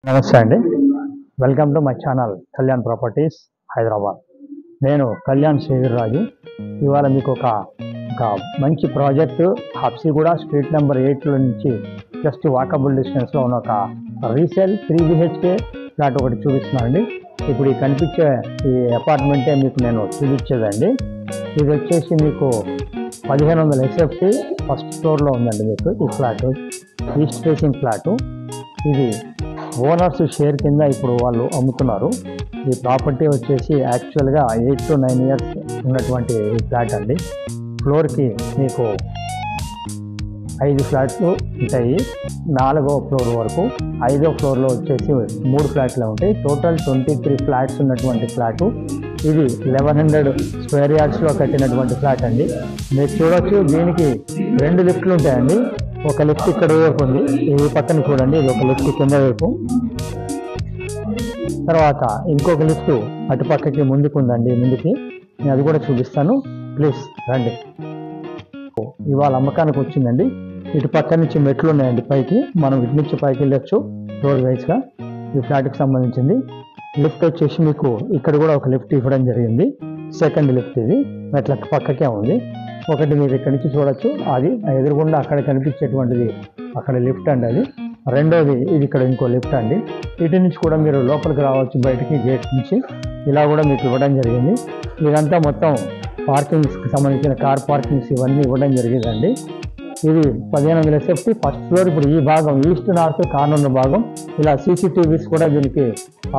నమస్తే అండి. Welcome to my channel Kalyan properties Hyderabad. నేను కళ్యాణ్ శ్రీరాజు. ఇవాళ మీకు ఒక మంచి ప్రాజెక్టు హబ్సిగూడ స్ట్రీట్ నెంబర్ 8 నుంచి జస్ట్ వాకబుల్ డిస్టెన్స్లో ఉన్న ఒక రీసేల్ 3 BHK ఫ్లాట్ ఒకటి చూపిస్తున్నానండి. ఇప్పుడు ఈ కనిపించే ఈ అపార్ట్మెంటే మీకు నేను చూపించేదండి. ఇది వచ్చేసి మీకు 1500 SFT ఫస్ట్ ఫ్లోర్లో ఉందండి. మీకు ఈ ఫ్లాట్ ఈస్ట్ ఫేసింగ్ ఫ్లాటు. ఇది ఓనర్స్ షేర్ కింద ఇప్పుడు వాళ్ళు అమ్ముతున్నారు. ఈ ప్రాపర్టీ వచ్చేసి యాక్చువల్గా 8 to 9 years ఉన్నటువంటి ఈ ఫ్లాట్ అండి. ఫ్లోర్కి మీకు 5 ఫ్లాట్లు ఉంటాయి. 4వ ఫ్లోర్ వరకు. 5వ ఫ్లోర్లో వచ్చేసి 3 ఫ్లాట్లు ఉంటాయి. టోటల్ 23 ఫ్లాట్స్ ఉన్నటువంటి ఫ్లాటు. ఇది 1100 స్క్వేర్ యార్డ్స్లో కట్టినటువంటి ఫ్లాట్ అండి. మీరు చూడొచ్చు, దీనికి 2 లిఫ్ట్లు ఉంటాయండి. ఒక లిఫ్ట్ ఇక్కడ వైపు ఉంది, ఈ పక్కన చూడండి, ఇది ఒక లిఫ్ట్ కింద వైపు. తర్వాత ఇంకొక లిఫ్ట్ అటు పక్కకి ముందుకు ఉందండి, ముందుకి. నేను అది కూడా చూపిస్తాను, ప్లీజ్ రండి. ఇవాళ అమ్మకానికి వచ్చిందండి. ఇటు పక్క నుంచి మెట్లు ఉన్నాయండి పైకి. మనం ఇటు నుంచి పైకి వెళ్ళొచ్చు రోడ్ వైజ్గా. ఈ ఫ్లాట్కి సంబంధించింది. లిఫ్ట్ వచ్చేసి మీకు ఇక్కడ కూడా ఒక లిఫ్ట్ ఇవ్వడం జరిగింది. సెకండ్ లిఫ్ట్ ఇది మెట్ల పక్కకే ఉంది. ఒకటి మీరు ఇక్కడ నుంచి చూడొచ్చు, అది ఎదురుగుండా అక్కడ కనిపించేటువంటిది అక్కడ లిఫ్ట్ అండి అది. రెండోది ఇది ఇక్కడ ఇంకో లిఫ్ట్ అండి. ఇటు నుంచి కూడా మీరు లోపలికి రావచ్చు బయటికి గేట్ నుంచి. ఇలా కూడా మీకు ఇవ్వడం జరిగింది. ఇదంతా మొత్తం పార్కింగ్స్కి సంబంధించిన కార్ పార్కింగ్స్ ఇవన్నీ ఇవ్వడం జరిగిందండి. ఇది 1500 SFT ఫస్ట్ ఫ్లోర్. ఇప్పుడు ఈ భాగం ఈస్ట్ నార్త్ కార్నర్ భాగం. ఇలా CCTVs కూడా దీనికి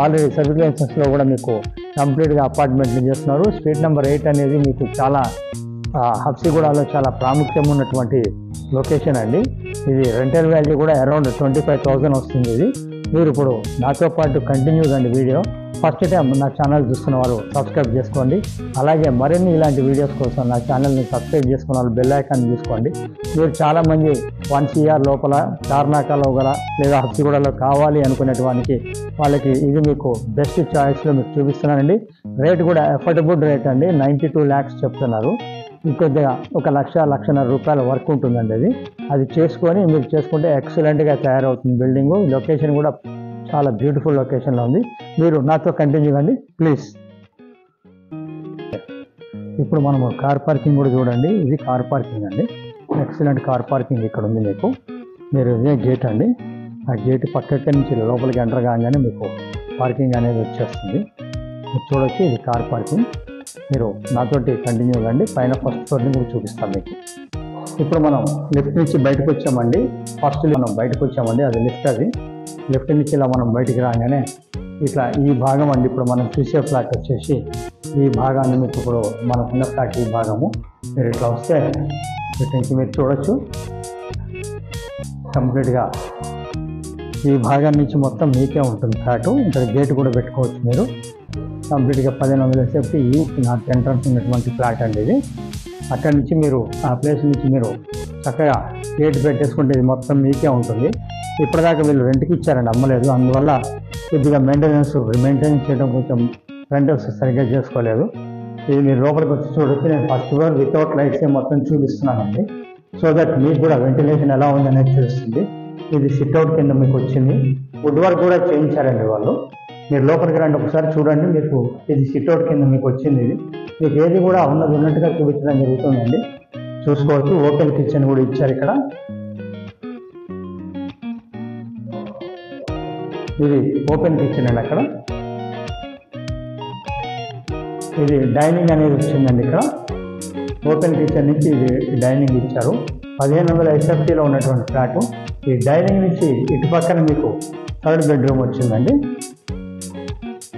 ఆల్రెడీ సర్విలెన్సెస్లో కూడా మీకు కంప్లీట్గా అపార్ట్మెంట్లు చేస్తున్నారు. స్ట్రీట్ నెంబర్ 8 అనేది మీకు చాలా హబ్సిగూడలో చాలా ప్రాముఖ్యం ఉన్నటువంటి లొకేషన్ అండి. ఇది రెంటల్ వాల్యూ కూడా అరౌండ్ 25,000 వస్తుంది. ఇది మీరు ఇప్పుడు నాతో పాటు కంటిన్యూ కండి వీడియో. ఫస్ట్ టైం నా ఛానల్ చూస్తున్న వారు సబ్స్క్రైబ్ చేసుకోండి. అలాగే మరిన్ని ఇలాంటి వీడియోస్ కోసం నా ఛానల్ని సబ్స్క్రైబ్ చేసుకున్న వాళ్ళు బెల్ ఐకాన్ చూసుకోండి. మీరు చాలామంది 1 CR లోపల తార్నాకలో గల లేదా హబ్సిగూడలో కావాలి అనుకునేటువంటి వాళ్ళకి ఇది మీకు బెస్ట్ చాయిస్లో మీకు చూపిస్తున్నానండి. రేట్ కూడా అఫోర్డబుల్ రేట్ అండి. 92 lakhs చెప్తున్నారు. ఇంకొద్దిగా 1,00,000-1,50,000 రూపాయల వర్క్ ఉంటుందండి. అది చేసుకొని మీరు చేసుకుంటే ఎక్సలెంట్గా తయారవుతుంది బిల్డింగు. లొకేషన్ కూడా చాలా బ్యూటిఫుల్ లొకేషన్లో ఉంది. మీరు నాతో కంటిన్యూ కండి ప్లీజ్. ఇప్పుడు మనము కార్ పార్కింగ్ కూడా చూడండి. ఇది కార్ పార్కింగ్ అండి. ఎక్సలెంట్ కార్ పార్కింగ్ ఇక్కడ ఉంది మీకు. మీరు ఇదే గేట్ అండి. ఆ గేట్ పక్కకి నుంచి లోపలికి ఎంటర్ కాగానే మీకు పార్కింగ్ అనేది వచ్చేస్తుంది. మీరు చూడొచ్చు, ఇది కార్ పార్కింగ్. మీరు నాతోటి కంటిన్యూ కండి. పైన ఫస్ట్ ఫ్లోర్ని కూడా చూపిస్తాను మీకు. ఇప్పుడు మనం లిఫ్ట్ నుంచి బయటకు వచ్చామండి. ఫస్ట్ మనం బయటకు వచ్చామండి, అది లిఫ్ట్. అది లిఫ్ట్ నుంచి ఇలా మనం బయటికి రాగానే ఇట్లా ఈ భాగం అండి. ఇప్పుడు మనం చూసే ఫ్లాట్ వచ్చేసి ఈ భాగాన్ని మీకు ఇప్పుడు మనకున్న ఫ్లాట్ ఈ భాగము. మీరు ఇట్లా వస్తే ఇటు నుంచి మీరు చూడొచ్చు కంప్లీట్గా ఈ భాగం నుంచి మొత్తం మీకే ఉంటుంది ఫ్లాటు. ఇక్కడ గేట్ కూడా పెట్టుకోవచ్చు మీరు. కంప్లీట్గా 1500 SFT ఈస్ట్ నార్త్ ఎంట్రన్స్ ఉన్నటువంటి ఫ్లాట్ అండి ఇది. అక్కడి నుంచి మీరు ఆ ప్లేస్ నుంచి మీరు చక్కగా గేట్ పెట్టేసుకుంటే ఇది మొత్తం మీకే ఉంటుంది. ఇప్పటిదాకా వీళ్ళు రెంట్కి ఇచ్చారండి, అమ్మలేదు. అందువల్ల కొద్దిగా మెయింటెనెన్స్ చేయడం కొంచెం రెంటల్స్ సరిగ్గా చేసుకోలేదు. ఇది మీరు లోపలికి వచ్చి చూడొచ్చు. నేను ఫస్ట్ ఫ్లోర్ వితౌట్ లైట్స్ మొత్తం చూపిస్తున్నానండి. సో దట్ మీకు కూడా వెంటిలేషన్ ఎలా ఉందనేది తెలుస్తుంది. ఇది సిట్అవుట్ కింద మీకు వచ్చింది. వుడ్ వర్క్ కూడా చేయించారండి వాళ్ళు. మీరు లోపలికి రండి, ఒకసారి చూడండి. మీకు ఇది సిట్అవుట్ కింద మీకు వచ్చింది. ఇది మీకు ఏది కూడా ఉన్నట్టుగా చూపించడం జరుగుతుందండి. చూసుకోవచ్చు. ఓపెన్ కిచెన్ కూడా ఇచ్చారు ఇక్కడ. ఇది ఓపెన్ కిచెన్ అండి. అక్కడ ఇది డైనింగ్ అనేది వచ్చిందండి. ఇక్కడ ఓపెన్ కిచెన్ నుంచి ఇది డైనింగ్ ఇచ్చారు. 1500 SFTలో ఉన్నటువంటి ఫ్లాటు. ఈ డైనింగ్ నుంచి ఇటు పక్కన మీకు 3rd బెడ్రూమ్ వచ్చిందండి.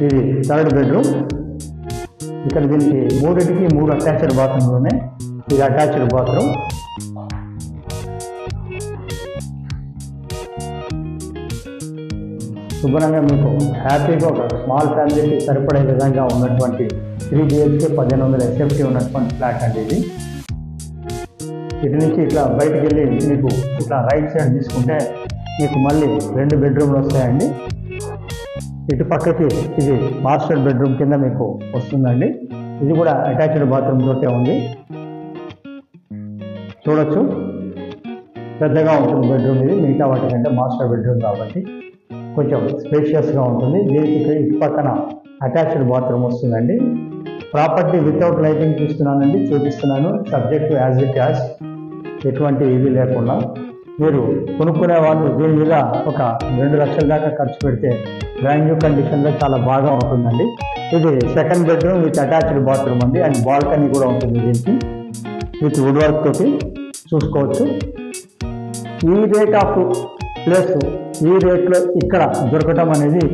ఇది 3rd బెడ్రూమ్. ఇక్కడ దీనికి 3 అటాచ్డ్ బాత్రూమ్లు ఉన్నాయి. ఇది అటాచ్డ్ బాత్రూమ్. శుభ్రంగా మీకు హ్యాపీగా ఒక స్మాల్ ఫ్యామిలీకి సరిపడే విధంగా ఉన్నటువంటి 3 BHK 1500 SFT ఉన్నటువంటి ఫ్లాట్ అండి ఇది. ఇటు నుంచి ఇట్లా బయటకు వెళ్ళి మీకు ఇట్లా రైట్ సైడ్ తీసుకుంటే మీకు మళ్ళీ 2 బెడ్రూమ్లు వస్తాయండి. ఇటు పక్కకి ఇది మాస్టర్ బెడ్రూమ్ కింద మీకు వస్తుందండి. ఇది కూడా అటాచ్డ్ బాత్రూమ్ తోటే ఉంది. చూడొచ్చు, పెద్దగా ఉంటుంది బెడ్రూమ్. ఇది మిగతా వాటికంటే మాస్టర్ బెడ్రూమ్ కాబట్టి కొంచెం స్పేషియస్గా ఉంటుంది. దీనికి ఇటు పక్కన అటాచ్డ్ బాత్రూమ్ వస్తుందండి. ప్రాపర్టీ వితౌట్ లైటింగ్ చూపిస్తున్నాను. సబ్జెక్ట్ యాజ్ ఇట్ యాజ్, ఎటువంటి ఇది లేకుండా. మీరు కొనుక్కునే వాళ్ళు దీని మీద ఒక 2 లక్షల దాకా ఖర్చు పెడితే బ్రాండ్ న్యూ కండిషన్లో చాలా బాగా ఉంటుందండి. ఇది second bedroom with attached bathroom అండి, అండ్ బాల్కనీ కూడా ఉంటుంది దీనికి విత్ వుడ్ వర్క్ తోటి చూసుకోవచ్చు. ఈ రేట్ ఆఫ్ ప్లేస్ ఈ రేట్లో ఇక్కడ దొరకటం అనేది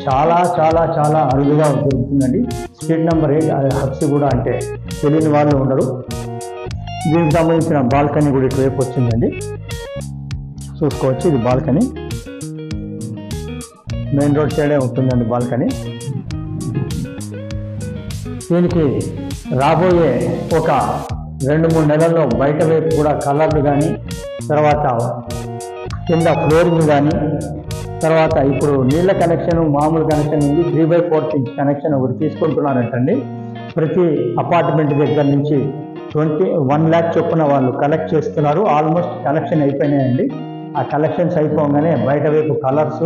చాలా చాలా చాలా అరుదుగా దొరుకుతుందండి. స్ట్రీట్ నెంబర్ 8 హబ్సిగూడ అంటే తెలియని వాళ్ళు ఉండరు. దీనికి సంబంధించిన బాల్కనీ కూడా ఇటువైపు వచ్చిందండి, చూసుకోవచ్చు. ఇది బాల్కనీ, మెయిన్ రోడ్ సైడే ఉంటుందండి బాల్కనీ. దీనికి రాబోయే ఒక 2-3 నెలల్లో బయట వైపు కూడా కలర్లు కానీ, తర్వాత కింద ఫ్లోరింగ్ కానీ, తర్వాత ఇప్పుడు నీళ్ళ కనెక్షన్ మామూలు కనెక్షన్ ఉంది, 3/4 ఇంచ్ కనెక్షన్ ఒకటి తీసుకుంటున్నారంటండి. ప్రతి అపార్ట్మెంట్ దగ్గర నుంచి 1 lakh చొప్పున వాళ్ళు కలెక్ట్ చేస్తున్నారు. ఆల్మోస్ట్ కలెక్షన్ అయిపోయినాయండి. ఆ కలెక్షన్స్ అయిపోగానే బయట వైపు కలర్స్,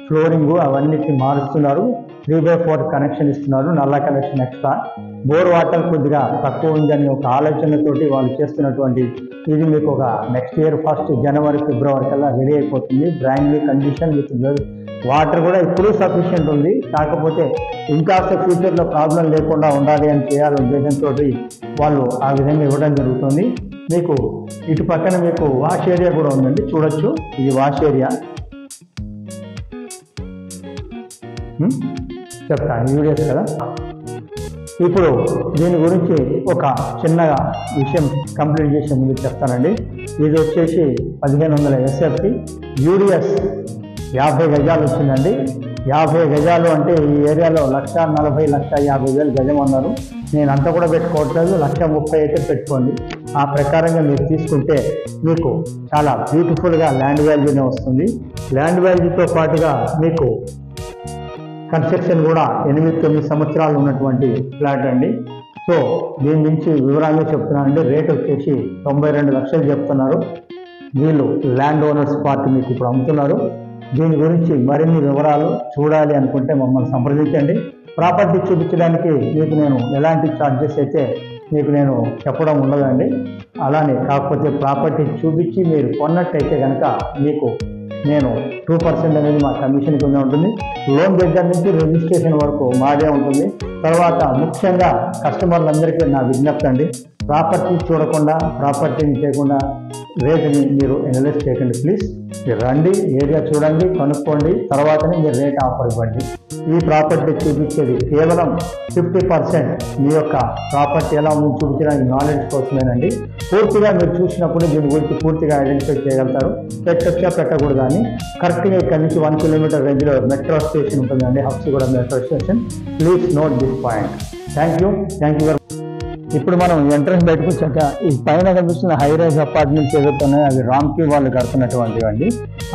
ఫ్లోరింగ్ అవన్నిటిని మారుస్తున్నారు. 3/4 కనెక్షన్ ఇస్తున్నారు, నల్ల కనెక్షన్ ఎక్స్ట్రా. బోర్ వాటర్ కొద్దిగా తక్కువ ఉందని ఒక ఆలోచనతోటి వాళ్ళు చేస్తున్నటువంటి ఇది మీకు ఒక నెక్స్ట్ ఇయర్ 1st జనవరి ఫిబ్రవరి కల్లా రెడీ అయిపోతుంది. Brand new condition with water కూడా ఇప్పుడు సఫిషియెంట్ ఉంది. కాకపోతే ఇంకా ఫ్యూచర్లో ప్రాబ్లం లేకుండా ఉండాలి అని చేయాలి ఉద్దేశంతో వాళ్ళు ఆ విధంగా ఇవ్వడం జరుగుతుంది. మీకు ఇటు పక్కన మీకు వాష్ ఏరియా కూడా ఉందండి, చూడొచ్చు. ఇది వాష్ ఏరియా. చెప్తాను వీడియోస్ కదా. ఇప్పుడు దీని గురించి ఒక చిన్నగా విషయం కంప్లీట్ చేసే ముందు చెప్తానండి. ఇది వచ్చేసి 1500 SFT యూడిఎస్ 50 గజాలు వచ్చిందండి. 50 గజాలు అంటే ఈ ఏరియాలో 1,40,000 1,50,000 గజం అన్నారు. నేను అంత కూడా పెట్టుకోవట్లేదు, 1,30,000 అయితే పెట్టుకోండి. ఆ ప్రకారంగా మీరు తీసుకుంటే మీకు చాలా బ్యూటిఫుల్గా ల్యాండ్ వాల్యూనే వస్తుంది. ల్యాండ్ వాల్యూతో పాటుగా మీకు కన్స్ట్రక్షన్ కూడా 8-9 సంవత్సరాలు ఉన్నటువంటి ఫ్లాట్ అండి. సో దీని నుంచి వివరాలు చెప్తున్నానండి. రేట్ వచ్చేసి 92 లక్షలు చెప్తున్నారు. వీళ్ళు ల్యాండ్ ఓనర్స్ పార్టీ మీకు ఇప్పుడు అమ్ముతున్నారు. దీని గురించి మరిన్ని వివరాలు చూడాలి అనుకుంటే మమ్మల్ని సంప్రదించండి. ప్రాపర్టీ చూపించడానికి మీకు నేను ఎలాంటి ఛార్జెస్ అయితే మీకు నేను చెప్పడం ఉండదండి. అలానే కాకపోతే ప్రాపర్టీ చూపించి మీరు కొన్నట్టయితే కనుక మీకు నేను 2% అనేది మా కమిషన్ కింద ఉంటుంది. లోన్ దగ్గర నుంచి రిజిస్ట్రేషన్ వరకు మాదే ఉంటుంది. తర్వాత ముఖ్యంగా కస్టమర్లందరికీ నా విజ్ఞప్తి అండి, ప్రాపర్టీ చూడకుండా ప్రాపర్టీని చేయకుండా రేటుని మీరు అనలైజ్ చేయకండి ప్లీజ్. మీరు రండి, ఏరియా చూడండి, కనుక్కోండి, తర్వాతనే మీరు రేట్ ఆఫర్ ఇవ్వండి. ఈ ప్రాపర్టీ చూపించేది కేవలం 50% మీ యొక్క ప్రాపర్టీ ఎలా ఉంది చూపించడానికి నాలెడ్జ్ కోసమేనండి. పూర్తిగా మీరు చూసినప్పుడు దీని గురించి పూర్తిగా ఐడెంటిఫై చేయగలుగుతారు. పెట్టొచ్చా పెట్టకూడదు అని. కరెక్ట్గా ఇక్కడ నుంచి 1 కిలోమీటర్ రేంజ్లో మెట్రో స్టేషన్ ఉంటుందండి, Habsiguda metro station. Please note this point. Thank you very. ఇప్పుడు మనం ఎంట్రన్స్ బయటకు వచ్చాక ఈ పైన కనిపిస్తున్న హై రైజ్ అపార్ట్మెంట్స్ ఏదైతే ఉన్నాయో అవి రామ్కి వాళ్ళు కడుతున్నటువంటివి అండి.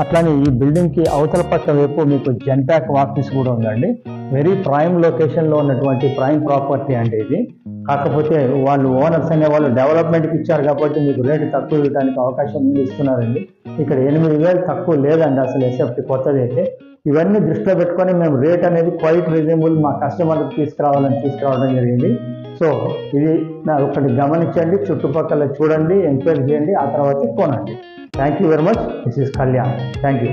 అట్లానే ఈ బిల్డింగ్కి అవతల పక్క వైపు మీకు జెన్పాక్ ఆఫీస్ కూడా ఉందండి. వెరీ ప్రైమ్ లొకేషన్లో ఉన్నటువంటి ప్రైమ్ ప్రాపర్టీ అండి ఇది. కాకపోతే వాళ్ళు ఓనర్స్ అనే వాళ్ళు డెవలప్మెంట్కి ఇచ్చారు కాబట్టి మీకు రేటు తక్కువ ఇవ్వడానికి అవకాశం ఉంది, ఇస్తున్నారండి. ఇక్కడ 8,000 తక్కువ లేదండి అసలు ఎస్ఎఫ్టీ కొత్తది అయితే. ఇవన్నీ దృష్టిలో పెట్టుకొని మేము రేట్ అనేది క్వైట్ రీజనబుల్ మా కస్టమర్కి తీసుకురావడం జరిగింది. సో ఇది ఒకటి గమనించండి, చుట్టుపక్కల చూడండి, ఎంక్వైరీ చేయండి, ఆ తర్వాత కొనండి. Thank you very much. This is Kalyan. Thank you.